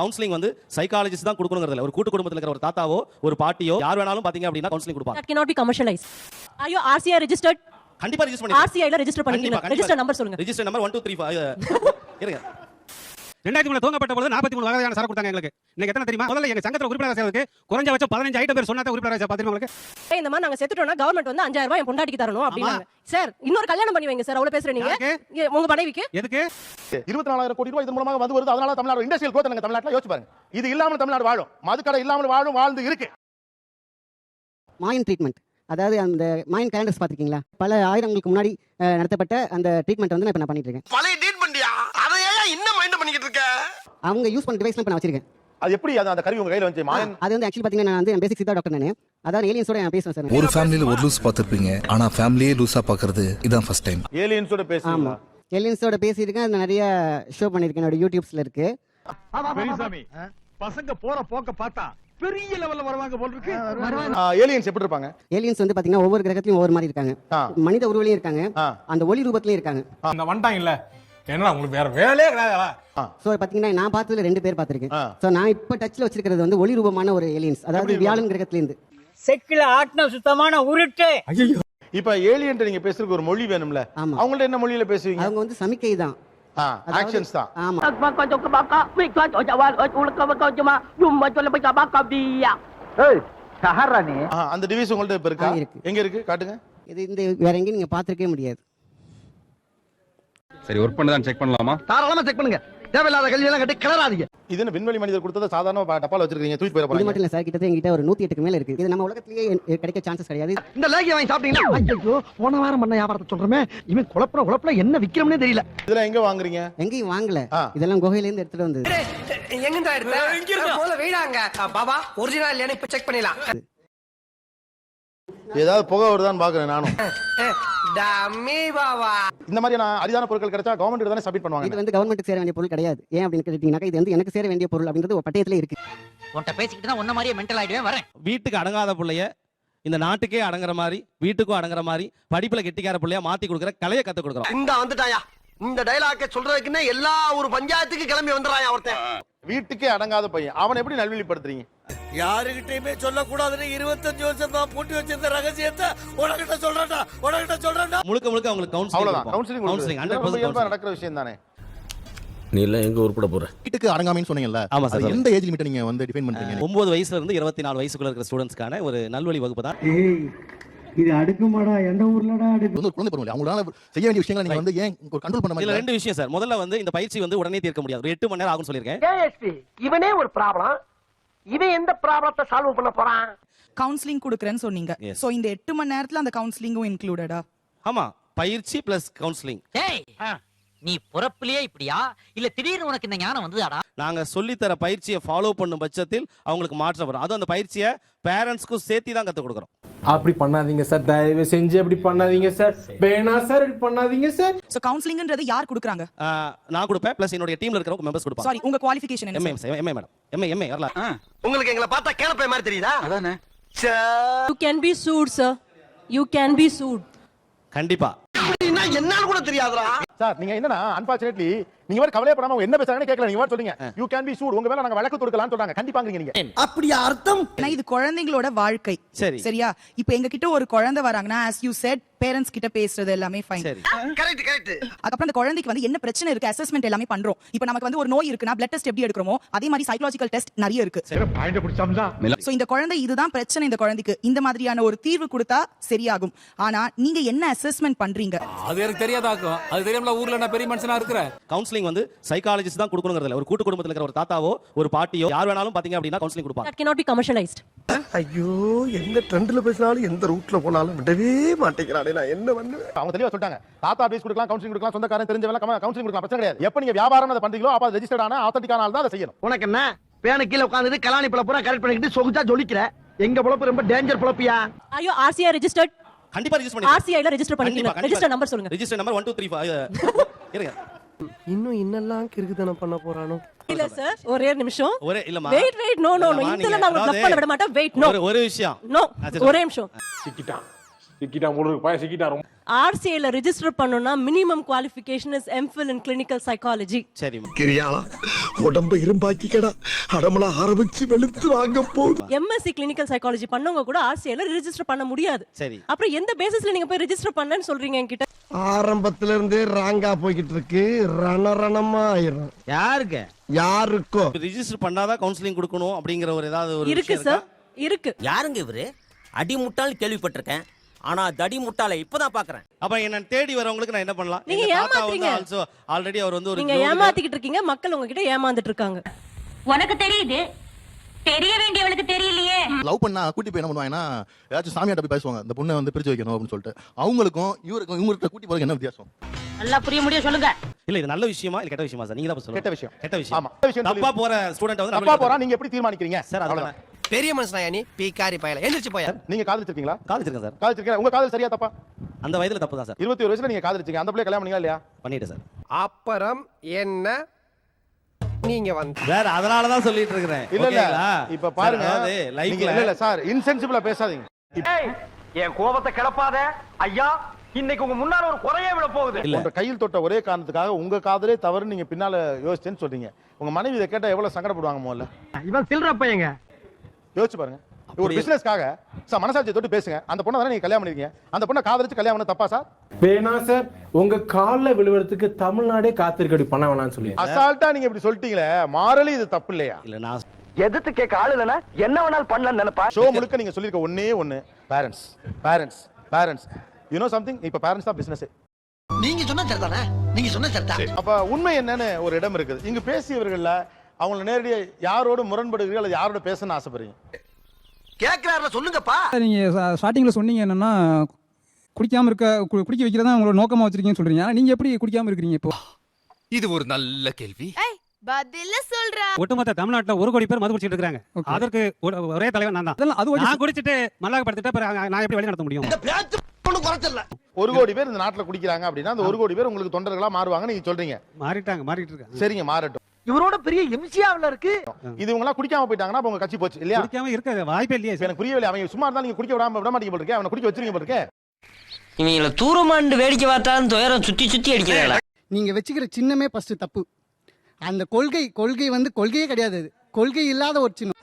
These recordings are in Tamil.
கவுன்சிலிங் வந்து சைக்காலஜிஸ்ட் தான் கொடுக்கணுங்கிறதுல ஒரு கூட்டு குடும்பத்துல இருக்கிற ஒரு தாத்தாவோ ஒரு பாட்டியோ யார் வேணாலும் பாத்தீங்க அப்படின்னா கவுன்சிலிங் கொடுப்பாங்க. That cannot be commercialized. Are you RCI registered? கண்டிப்பா ரெஜிஸ்டர் பண்ணி RCI ல ரெஜிஸ்டர் பண்ணிருக்கீங்க. ரெஜிஸ்டர் நம்பர் சொல்லுங்க. ரெஜிஸ்டர் நம்பர் 1235 இருங்க. 2003 துவங்கப்பட்ட பொழுது 43 வகையான சரக்கு கொடுத்தாங்க எங்களுக்கு. இன்னைக்கு எத்தனை தெரியுமா? முதல்ல எங்க சங்கத்துல உறுப்பினர் சேர்வதற்கு குறைஞ்சபட்சம் 15 ஐட்டம் பேர் சொன்னாத உறுப்பினர் பாத்தீங்க உங்களுக்கு. இந்த மாதிரி நாங்க செத்துட்டோம்னா கவர்மெண்ட் வந்து 5000 ரூபாய் என் பொண்டாட்டிக்கு தரணும் அப்படினாங்க. சார் இன்னொரு கல்யாணம் பண்ணி வைங்க சார். அவ்வளவு பேசுறீங்க. உங்க மனைவிக்கு எதுக்கு? 24000 கோடி ரூபாய் இதன் மூலமாக வந்து வருது. அதனால தமிழ்நாடு இண்டஸ்ட்ரியல் growth நம்ம தமிழ்நாட்டுல யோசிச்சு பாருங்க. இது இல்லாம தமிழ்நாடு வாழும். மதுக்கடை இல்லாம வாழ்ந்து இருக்கு. மாயன் ட்ரீட்மெண்ட், அதாவது அந்த மாயன் கேலண்டர்ஸ் பார்த்துருக்கீங்களா? பல ஆயிரங்களுக்கு முன்னாடி நடத்தப்பட்ட அந்த ட்ரீட்மெண்ட் வந்து நான் பண்ணிட்டு இருக்கேன். பழைய ட்ரீட்மெண்ட்யா, அதை ஏன் இன்னும் மைண்ட் பண்ணிக்கிட்டு இருக்க? அவங்க யூஸ் பண்ண டிவைஸ்லாம் நான் வச்சிருக்கேன். அது எப்படி அந்த கருவி உங்க கையில வந்து மாயன்? அது வந்து ஆக்சுவலி பாத்தீங்கன்னா நான் வந்து பேசிக் சித்தா டாக்டர் நானு. அதாவது ஏலியன்ஸோட நான் பேசுவேன் சார். ஒரு ஃபேமிலில ஒரு லூஸ் பாத்துருப்பீங்க, ஆனா ஃபேமிலியே லூசா பாக்குறது இதான் ஃபர்ஸ்ட் டைம். ஏலியன்ஸோட பேசுறீங்களா? ஏலியன்ஸோட பேசியிருக்கேன். அது நிறைய ஷோ பண்ணிருக்கேன், என்னோட யூடியூப்ஸ்ல இருக்கு. பெரியசாமி, பசங்க போற போக்க பார்த்தா பெரிய லெவல்ல வருவாங்க போல இருக்கு. ஏலியன்ஸ் எப்படி இருப்பாங்க? ஏலியன்ஸ் வந்து பாத்தீங்கன்னா ஒவ்வொரு கிரகத்திலும் ஒவ்வொரு மாதிரி இருக்காங்க. மனித உருவலையும் இருக்காங்க, அந்த ஒளி ரூபத்திலயும் இருக்காங்க. அங்க வந்துட்டாங்கல்ல, என்ன உங்களுக்கு வேற வேலையே கிடையாதா? சோ பாத்தீங்கன்னா நான் பார்த்ததுல 2 பேர் பார்த்திருக்கேன். சோ நான் இப்ப டச்ல வச்சிருக்கிறது வந்து ஒளி ரூபமான ஒரு ஏலியன்ஸ், அதாவது வியாழன் கிரகத்துல இருந்து. செக்கில ஆட்ன சுத்தமான உருட்டு. இப்ப ஏலியன் நீங்க பேசுறதுக்கு ஒரு மொழி வேணும்ல, அவங்கள்ட்ட என்ன மொழியில பேசுவீங்க? அவங்க வந்து சமிக்கை தான், ஆக்ஷன்ஸ் தான். ஆமா. அந்த டிவைஸ் உங்கள்ட்ட இப்ப இருக்கா? எங்க இருக்கு காட்டுங்க. இது இந்த வேற எங்கேயும் நீங்க பாத்துக்கவே முடியாது. சரி, ஒர்க் பண்ணதான் செக் பண்ணலாமா? தாராளமா செக் பண்ணுங்க. தேவையில்லாத கேள்வி எல்லாம் கேட்டு கிளறாதீங்க. இது என்ன விண்வெளி மனிதர் கொடுத்தத சாதாரண டப்பால வச்சிருக்கீங்க, தூக்கி போற இது போறீங்க? மட்டும் இல்ல சார், கிட்டத்தட்ட என்கிட்ட ஒரு 108க்கு மேல இருக்கு. இது நம்ம உலகத்திலேயே கிடைக்க சான்சஸ் கிடையாது. இந்த லேகிய வாங்கி சாப்பிட்டீங்கன்னா ஐயோ போன வாரம் பண்ண வியாபாரத்தை சொல்றமே, இவன் குழப்பற என்ன விக்கிறோம்னே தெரியல. இதெல்லாம் எங்க வாங்குறீங்க? எங்கேயும் வாங்கல, இதெல்லாம் குகையில இருந்து எடுத்துட்டு வந்தது. எங்கடா எடுத்த? போல வெயிடாங்க. பாபா ஒரிஜினல் இல்லையா இப்ப செக் பண்ணிடலாம். ஏதாவது புகை வருதான்னு பாக்குறேன் நானும். டம்மி பாபா. இந்த மாதிரி நான் அரிதான பொருட்கள் கிடைச்சா கவர்மெண்ட் தானே சப்மிட் பண்ணுவாங்க. இது வந்து கவர்மெண்ட்டுக்கு சேர வேண்டிய பொருள் கிடையாது. ஏன் அப்படின்னு கேட்டீங்கன்னா இது வந்து எனக்கு சேர வேண்டிய பொருள் அப்படின்றது ஒரு பட்டயத்துல இருக்கு. உன்கிட்ட பேசிக்கிட்டு தான் உன்ன மாதிரியே மென்டல் ஆயிடுவேன் வரேன். வீட்டுக்கு அடங்காத பிள்ளைய இந்த நாட்டுக்கே அடங்குற மாதிரி, வீட்டுக்கும் அடங்குற மாதிரி படிப்புல கெட்டிக்கார பிள்ளையா மாத்தி கொடுக்குற கலையை கத்து கொடுக்குறோம். இந்த வந்துட்டாயா, இந்த டயலாக்க சொல்றதுக்குன்னே எல்லா ஒரு பஞ்சாயத்துக்கு கிளம்பி வந்துறாயா ஒருத்தன். வீட்டுக்கே அடங்காத பையன், அவனை எப்படி நல்வழிப்படுத்துறீங்க? யாருகிட்டயுமே சொல்லக்கூடாதுன்னு 25 வருஷம் தான் பூட்டி வச்சிருந்த ரகசியத்தை உனக்கிட்ட சொல்றேன்டா. முழுக்க அவங்களுக்கு அவ்வளவுதான். கவுன்சிலிங் கவுன்சிலிங் 100% நடக்கிற விஷயம் தானே. நீ எல்லாம் எங்க உருப்பட போற? வீட்டுக்கு அடங்காமைன்னு சொன்னீங்கல்ல, ஆமா சார். எந்த ஏஜ் லிமிட் நீங்க வந்து டிஃபைன் பண்றீங்க? 9 வயசுல இருந்து 24 வயசுக்குள்ள இருக்கிற ஸ்டூடண்ட்ஸ்க்கான ஒரு நல்வழி வகுப்பு தான். இது அடுக்குமாடா, எந்த ஊர்லடா அடுக்கு? வந்து குழந்தை பருவம் அவங்களால செய்ய வேண்டிய விஷயங்களை நீங்க வந்து ஏன் கண்ட்ரோல் பண்ண இதுல மாதிரி? 2 விஷயம் சார். முதல்ல வந்து இந்த பயிற்சி வந்து உடனே தீர்க்க முடியாது, ஒரு 8 மணி நேரம் ஆகும்னு சொல்லியிருக்கேன். ஏஎஸ்பி இவனே ஒரு ப்ராப்ளம், இவன் எந்த ப்ராப்ளத்தை சால்வ் பண்ண போறான்? கவுன்சிலிங் கொடுக்கறேன்னு சொன்னீங்க. சோ இந்த 8 மணி நேரத்துல அந்த கவுன்சிலிங்கும் இன்க்ளூடடா? ஆமா, பயிற்சி பிளஸ் கவுன்சிலிங். டேய், நீ பொறப்பிலேயே இப்படியா இல்ல திடீர்னு உனக்கு இந்த ஞானம் வந்ததாடா? நாங்க சொல்லித்தர பயிற்சியை ஃபாலோ பண்ணும் பட்சத்தில் அவங்களுக்கு மாற்றம் வரும். அதுவும் அந்த பயிற்சியை பேரண்ட்ஸ்க்கும் சேர்த்து தான் கற்றுக் கொடுக்குறோம். அப்படி பண்ணாதீங்க சார், தயவு செஞ்சு அப்படி பண்ணாதீங்க சார், வேணா சார், இப்படி பண்ணாதீங்க சார். சோ கவுன்சிலிங்ன்றது யார் கொடுக்கறாங்க? நான் கொடுப்பேன், பிளஸ் என்னோட டீம்ல இருக்கிறவங்க மெம்பர்ஸ் கொடுப்பாங்க. சாரி, உங்க குவாலிஃபிகேஷன் என்ன? எம்ஏ மேடம், எம்ஏ வரல. உங்களுக்கு எங்களை பார்த்தா கேனப்பை மாதிரி தெரியுதா? அதானே. You can be sued sir. You can be sued. கண்டிப்பா. என்னன்னு கூட தெரியாதுடா சார். நீங்க என்னன்னா அன்பார்ச்சுனேட்லி நீங்க வேற கவலைப்படாம அவங்க என்ன பேசுறாங்கன்னு கேட்கல. நீங்க வேற சொல்றீங்க யூ கேன் பி சூட், உங்க மேல நாங்க வழக்கு தொடுக்கலாம்னு சொல்றாங்க. கண்டிப்பாங்கறீங்க நீங்க. அப்படி அர்த்தம் இது குழந்தைகளோட வாழ்க்கை. சரியா? இப்போ எங்க கிட்ட ஒரு குழந்தை வராங்கன்னா as you said பேரண்ட்ஸ் கிட்ட பேசுறது எல்லாமே ஃபைன். கரெக்ட். அதுக்கப்புறம் அந்த குழந்தைக்கு வந்து என்ன பிரச்சனை இருக்கு அசஸ்மென்ட் எல்லாமே பண்றோம். இப்போ நமக்கு வந்து ஒரு நோய் இருக்குனா பிளட் டெஸ்ட் எப்படி எடுக்கறோமோ அதே மாதிரி சைக்காலஜிக்கல் டெஸ்ட் நிறைய இருக்கு. பாயிண்ட் பிடிச்சோம்டா. சோ இந்த குழந்தை இதுதான் பிரச்சனை, இந்த குழந்தைக்கு இந்த மாதிரியான ஒரு தீர்வு கொடுத்தா சரியாகும். ஆனா நீங்க என்ன அசஸ்மென்ட் பண்றீங்க? அது எனக்கு தெரியாதாக்கும். அது தெரியாமல ஊர்ல நான் பெரிய மனுஷனா இருக்கிறேன். கவுன்சிலிங் வந்து சைக்காலஜிஸ்ட் தான் கொடுக்கணுங்கிறதுல ஒரு கூட்டு குடும்பத்துல இருக்கிற ஒரு தாத்தாவோ ஒரு பாட்டியோ யார் வேணாலும் பாத்தீங்க அப்படின்னா கவுன்சிலிங் கொடுப்பாங்க. That cannot be commercialized. ஐயோ, எந்த ட்ரெண்ட்ல பேசினாலும் எந்த ரூட்ல போனாலும் விடவே மாட்டேங்கிறானே, நான் என்ன பண்ணுவேன்? அவங்க தெளிவா சொல்லிட்டாங்க. தாத்தா அட்வைஸ் கொடுக்கலாம், கவுன்சிலிங் கொடுக்கலாம், சொந்தக்காரன் தெரிஞ்சவங்க கவுன்சிலிங் கொடுக்கலாம், பிரச்சனை கிடையாது. எப்ப நீங்க வியாபாரம் அதை பண்றீங்களோ அப்ப அது ரெஜிஸ்டர்ட் ஆன ஆத்தென்டிக்கான ஆள் தான் அதை செய்யணும். உனக்கு என்ன பேன கீழ உட்கார்ந்துட்டு கலாணி பழ பூரா கரெக்ட் பண்ணிக்கிட்டு சொகுச்சா ஜொலிக்கிற? எங்க பொழப்பு ரொம்ப டேஞ்சர் பொழப்பியா? Are you RCI registered? கண்டிப்பா ரெஜிஸ்டர் பண்ணி RCI ல ரெஜிஸ்டர் பண்ணிருக்கீங்க. ரெஜிஸ்டர் நம்பர் சொல்லுங்க. ரெஜிஸ்டர் நம்பர் 1235 இருங்க. இன்னும் இன்னெல்லாம் கிறுக்குதன பண்ண போறானோ? இல்ல சார், ஒரே நிமிஷம். ஒரே இல்லமா. Wait no. இதெல்லாம் நான் உங்களுக்கு ப்ளக் பண்ண விட மாட்டேன். Wait no. ஒரு விஷயம். நோ. ஒரே நிமிஷம். சிக்கிட்டான். சிக்கிட்டா முழு பையன் சிக்கிட்டா ரொம்ப RCA ரெஜிஸ்டர் பண்ணனும்னா minimum qualification is MPhil in clinical psychology. சரிம்மா. கிரியா உடம்ப இரும்பாக்கிக்கடா அடமலா ஆரம்பிச்சு வெளுத்து வாங்க போகுது. MSc clinical psychology பண்ணவங்க கூட RCA ரெஜிஸ்டர் பண்ண முடியாது. சரி. அப்புறம் எந்த பேசிஸ்ல நீங்க போய் ரெஜிஸ்டர் பண்ணேன்னு சொல்றீங்க என்கிட்ட? ஆரம்பத்துல இருந்தே ராங்கா போய்கிட்டு இருக்கு. ரணரணமா ஆயிரும். யாருக்கு? யாருக்கோ ரிஜிஸ்டர் பண்ணாதான் கவுன்சிலிங் கொடுக்கணும் அப்படிங்கிற ஒரு ஏதாவது ஒரு இருக்கு சார், இருக்கு. யாருங்க இவரு? அடி முட்டாள்னு கேள்விப்பட்டிருக்கேன். ஆனா தடி முட்டாளை இப்பதான் பாக்குறேன். அப்ப என்ன தேடி வரவங்களுக்கு நான் என்ன பண்ணலாம்? நீங்க ஏமாத்துறீங்க. ஆல்சோ ஆல்ரெடி அவர் வந்து ஒரு நீங்க ஏமாத்திக்கிட்டு இருக்கீங்க, மக்கள் உங்ககிட்ட ஏமாந்துட்டு இருக்காங்க. உனக்கு தெரியுது, தெரிய வேண்டியவளுக்கு தெரியலையே. லவ் பண்ணா கூட்டி போய் என்ன பண்ணுவாங்கன்னா ஏதாச்சும் சாமியாட்ட போய் பேசுவாங்க, இந்த பொண்ணை வந்து பிரிச்சு வைக்கணும் அப்படின்னு சொல்லிட்டு. அவங்களுக்கும் இவருக்கும் இவங்ககிட்ட கூட்டி போறதுக்கு என்ன வித்தியாசம்? நல்லா புரிய முடியும் சொல்லுங்க. இல்ல இது நல்ல விஷயமா இல்ல கெட்ட விஷயமா சார்? நீங்க தான் சொல்லுங்க. கெட்ட விஷயம். கெட்ட விஷயம். ஆமா. கெட்ட விஷயம். தப்பா போற ஸ்டூடண்ட் வந்து தப்பா போறா நீங்க எப்படி தீர்மானிக்கிறீங்க? சார் அவ்வளவுதான். பெரிய மனுஷனா நீ பீக்காரி பயல எந்திரிச்சு போயா. நீங்க காதலிச்சிருக்கீங்களா? காதலிச்சிருக்கேன் சார். காதலிச்சிருக்கீங்க. உங்க காதல் சரியா தப்பா? அந்த வயதுல தப்பு தான் சார். 21 வயசுல நீங்க காதலிச்சீங்க. அந்த பிள்ளை கல்யாணம் பண்ணீங்களா இல்லையா? பண்ணிட்டேன் சார். அப்புறம் என்ன நீங்க வந்து வேற அதனால தான் சொல்லிட்டு இருக்கேன். இல்ல இல்ல ஓகேங்களா? இப்ப பாருங்க லைஃப்ல இல்ல இல்ல சார் இன்சென்சிபிளா பேசாதீங்க. என் கோபத்தை கிளப்பாத ஐயா. இன்னைக்கு உங்க முன்னால ஒரு குறையே விட போகுது. உங்க கையில் தொட்ட ஒரே காரணத்துக்காக உங்க காதலே தவறு நீங்க பின்னால யோசிச்சேன்னு சொல்றீங்க. உங்க மனைவி இதை கேட்டா எவ்வளவு சங்கடப்படுவாங்க முதல்ல? இவன் சில்ற பையங்க. யோசிச்சு பாருங்க. ஒரு பிசினஸ்க்காக சார் மனசாட்சியை தொட்டு பேசுங்க. அந்த பொண்ணை தானே நீங்க கல்யாணம் பண்ணிருக்கீங்க. அந்த பொண்ணை காதலிச்சு கல்யாணம் பண்ண தப்பா சார்? வேணா சார் உங்க கால்ல விழுவறதுக்கு தமிழ்நாடே காத்திருக்கடி பண்ண வேணாம்னு சொல்லி அசால்ட்டா நீங்க இப்படி சொல்லிட்டீங்களே, மாரலி இது தப்பு இல்லையா? இல்ல நான் எதிர்த்து கேட்க ஆள் இல்லனா என்ன வேணாலும் பண்ணலாம்னு நினைப்பா. ஷோ முழுக்க நீங்க சொல்லிருக்க ஒண்ணே ஒண்ணு parents parents parents. You know something, இப்ப பேரண்ட்ஸ் தான் பிசினஸ். நீங்க சொன்னா சரிதானே? நீங்க சொன்னா சரிதா. அப்ப உண்மை என்னன்னு ஒரு இடம் இருக்குது. இங்க பேசியவர்கள்ல அவங்கள நேரடியா யாரோட முரண்படுகிறீர்கள் அல்லது யாரோட பேசணும்னு ஆசைப்படுறீங்க? கேக்குறாருல சொல்லுங்கப்பா. நீங்க ஸ்டார்டிங்ல சொன்னீங்க என்னன்னா குடிக்காம இருக்க குடிக்க வைக்கிறதா உங்களோட நோக்கமா வச்சிருக்கீங்கன்னு சொல்றீங்க. ஆனா நீங்க எப்படி குடிக்காம இருக்கீங்க இப்போ? இது ஒரு நல்ல கேள்வி. பதில சொல்றா. ஒட்டுமொத்த தமிழ்நாட்டுல 1 கோடி பேர் மது குடிச்சிட்டு இருக்காங்க. அதற்கு ஒரே தலைவன் நான் தான். அதெல்லாம் அது நான் குடிச்சிட்டு மல்லாகப்படுத்திட்டு நான் எப்படி வழி நடத்த முடியும்? இந்த பேச்சு ஒண்ணு குறைச்சல. 1 கோடி பேர் இந்த நாட்டுல குடிக்கிறாங்க அப்படின்னா அந்த 1 கோடி பேர் உங்களுக்கு தொண்டர்களா மாறுவாங்க நீங்க சொல்றீங்க. மாறிட்டு இருக்காங்க. சரிங்க, மாறட்டும். இவரோட பெரிய எம்சியாவுல இருக்கு. இது இவங்க எல்லாம் குடிக்காம போயிட்டாங்கன்னா அப்ப உங்க கட்சி போச்சு இல்லையா? குடிக்காம இருக்க வாய்ப்பே இல்லையே. எனக்கு புரியவில்லை. அவங்க சும்மா இருந்தாலும் நீங்க குடிக்க விட மாட்டீங்க போல இருக்கே. அவனை குடிக்க வச்சிருக்கீங்க போல இருக்கே. இவங்கள தூரமாண்டு வேடிக்கை பார்த்தாலும் துயரம் சுத்தி சுத்தி அடிக்கிறாங்க. நீங்க வச்சுக்கிற சின்னமே ஃபர்ஸ்ட் தப்பு. அந்த கொள்கை வந்து கொள்கையே கிடையாது. அது கொள்கை இல்லாத ஒரு சின்னம்.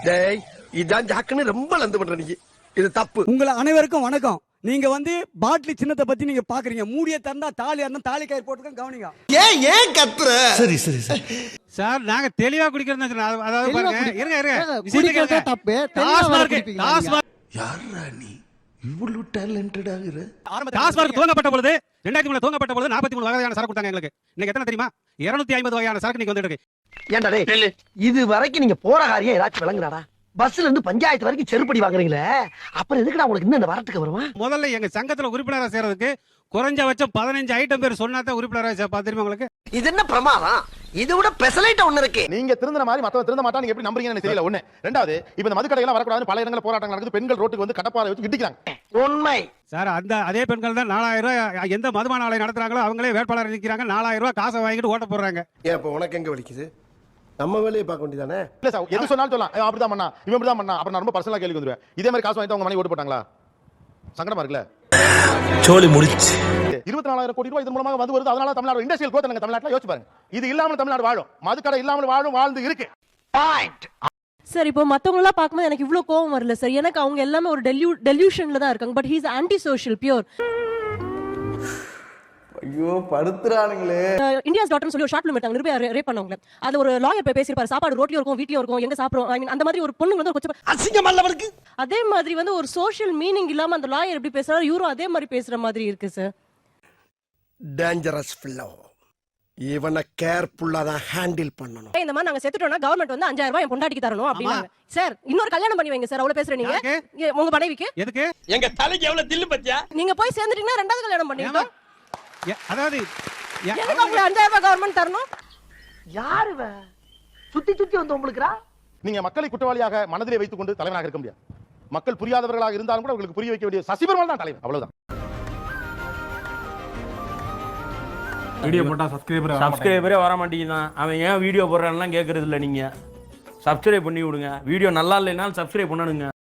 டேய் இதான் ஜாக்குன்னு ரொம்ப லந்து பண்ற நீ. இது தப்பு. உங்களை அனைவருக்கும் வணக்கம். நீங்க வந்து பாட்லி சின்னத்தை பத்தி நீங்க பாக்குறீங்க. மூடிய திறந்தா தாலியா இருந்தா தாலி கயிறு போட்டுக்க கவனிங்க. ஏன் கத்துற? சரி சரி சரி சார் நாங்க தெளிவா குடிக்கிறோம். அதாவது பாருங்க இருங்க குடிக்கிறதே தப்பு. டாஸ்மார்க் யாரா நீ இவ்வளவு டேலண்டட் ஆகுற? டாஸ்மார்க் துவங்கப்பட்ட பொழுது 2003 துவங்கப்பட்ட பொழுது 43 வகையான சரக்கு கொடுத்தாங்க எங்களுக்கு. இன்னைக்கு எத்தனை தெரியுமா? 250 வகையான சரக்கு இன்னைக்கு வந்துட்டு இருக்கு. ஏன்டா டேய் இது வரைக்கும் நீங்க போற காரியம் ஏதாச்சும் விளங்குறாடா? பஸ்ல இருந்து பஞ்சாயத்து வரைக்கும் செருப்படி வாங்குறீங்களே, அப்புறம் எதுக்குடா உங்களுக்கு இன்னும் இந்த வரட்டுக்கு வருமா? முதல்ல எங்க சங்கத்துல உறுப்பினரா சேர்றதுக்கு குறைஞ்சபட்சம் 15 ஐட்டம் பேர் சொன்னாதான் உறுப்பினரா தெரியுமா உங்களுக்கு? இது என்ன பிரமாதம்? இதை விட பெசலைட் ஒண்ணு இருக்கு. நீங்க திருந்தின மாதிரி மத்தவங்க திருந்த மாட்டாங்க எப்படி நம்புறீங்கன்னு எனக்கு தெரியல. ஒண்ணு. ரெண்டாவது, இப்ப இந்த மதுக்கடை எல்லாம் வரக்கூடாதுன்னு பல இடங்கள்ல போராட்டங்கள் நடக்குது. பெண்கள் ரோட்டுக்கு வந்து கடப்பாரை வச்சு இடிக்கிறாங்க. உண்மை சார். அதே பெண்கள் தான் 4000 ரூபாய் எந்த மதுபான ஆலை நடத்துறாங்களோ அவங்களே வேட்பாளர் நிற்கிறாங்க. 4000 ரூபாய் காசை வாங்கிட்டு ஓட்ட போடுறாங்க. ஏன் இப்ப உனக்கு எங்க வலிக்குது? நம்ம வேலையை பார்க்க வேண்டியதானே? இல்ல சார், எது சொன்னாலும் சொல்லலாம். அப்படிதான் பண்ணா, இவன் இப்படிதான் பண்ணா. அப்புறம் நான் ரொம்ப பர்சனலா கேள்வி வந்துருவேன். இதே மாதிரி காசு வாங்கிட்டு அவங்க மணி ஓட்டு போட்டாங்களா? சங்கடமா இருக்குல்ல? சோலி முடிச்சு 24,000 கோடி ரூபாய் இதன் மூலமாக வந்து வருது. அதனால தமிழ்நாடு இண்டஸ்ட்ரியல் growth நாங்க தமிழ்நாட்டுல யோசிச்சு பாருங்க. இது இல்லாம தமிழ்நாடு வாழும். மதுக்கடை இல்லாம வாழ்ந்து இருக்கு. சார் இப்போ மத்தவங்க எல்லாம் பாக்கும்போது எனக்கு இவ்ளோ கோவம் வரல சார். எனக்கு அவங்க எல்லாமே ஒரு டெல்யூஷன்ல தான் இருக்காங்க. But he is anti social pure. ஐயோ படுத்துறானுங்களே. இந்தியாஸ் டாட்டர்னு சொல்லி ஒரு ஷார்ட் ஃபிலிம் எடுத்தாங்க. நிர்பயா ரேப் பண்ணவங்க. அது ஒரு லாயர் போய் பேசிருப்பாரு. சாப்பாடு ரோட்லயும் இருக்கும், வீட்லயும் இருக்கும், எங்க சாப்பிடுறோம். ஐ மீன் அந்த மாதிரி ஒரு பொண்ணு வந்து கொஞ்சம் அசிங்கம் அல்லவருக்கு. அதே மாதிரி வந்து ஒரு சோஷியல் மீனிங் இல்லாம அந்த லாயர் எப்படி பேசுறாரு, இவரும் அதே மாதிரி பேசுற மாதிரி இருக்கு சார். Dangerous fellow. இவனை கேர்ஃபுல்லா தான் ஹேண்டில் பண்ணணும். இந்த மாதிரி நாங்க செத்துட்டோம்னா கவர்மெண்ட் வந்து 5000 ரூபாய் என் பொண்டாட்டிக்கு தரணும் அப்படினாங்க. சார் இன்னொரு கல்யாணம் பண்ணி வைங்க சார். அவ்வளவு பேசுற நீங்க உங்க மனைவிக்கு எதுக்கு? எங்க தலைக்கு எவ்வளவு தில்லு பத்தியா? நீங்க போய் சேர்ந்துட்டீங்கன்னா ரெண்டாவது கல்யாணம் பண்ணிட்டோம். அதாவது எதுக்கு உங்களுக்கு 5000 ரூபாய் கவர்மெண்ட் தரணும்? யாரு சுத்தி சுத்தி வந்து உங்களுக்குறா? நீங்க மக்களை குற்றவாளியாக மனதிலே வைத்துக் கொண்டு தலைவனாக இருக்க முடியாது. மக்கள் புரியாதவர்களாக இருந்தாலும் கூட உங்களுக்கு புரிய வைக்க வேண்டிய சசிபெருமாள் தான் தலைவர். அவ்வளவுதான். வீடியோ போட்டா சப்ஸ்கிரைபரே வர மாட்டேங்குதான். அவன் ஏன் வீடியோ போடுறான்லாம் கேட்கறது இல்லை. நீங்க சப்ஸ்கிரைப் பண்ணி விடுங்க. வீடியோ நல்லா இல்லைனாலும் சப்ஸ்கிரைப் பண்ணணுங்க.